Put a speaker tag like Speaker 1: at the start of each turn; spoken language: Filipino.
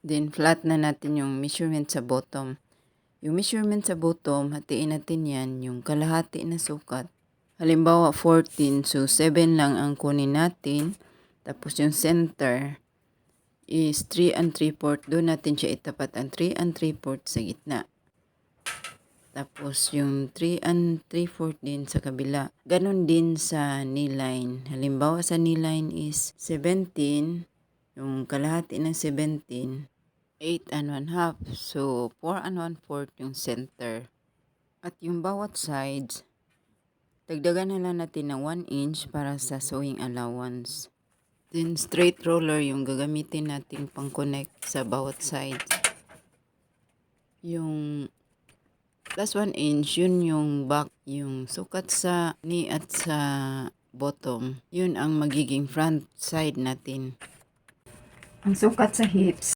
Speaker 1: Then flat na natin yung measurement sa bottom. Yung measurement sa bottom, hatiin natin yan, yung kalahati na sukat. Halimbawa 14, so 7 lang ang kunin natin. Tapos yung center is 3 and 3/4. Doon natin siya itapat ang 3 and 3/4 sa gitna. Tapos yung 3 and 3/4 din sa kabila. Ganon din sa knee line. Halimbawa sa knee line is 17, yung kalahati ng 17, 8 and 1/2. So 4 and 1/4 yung center. At yung bawat sides, dagdagan na lang natin ng 1 inch para sa sewing allowance. Then straight roller yung gagamitin nating pang-connect sa bawat side. Yung plus 1 inch, yun yung back, yung sukat sa knee at sa bottom. Yun ang magiging front side natin. Ang sukat sa hips,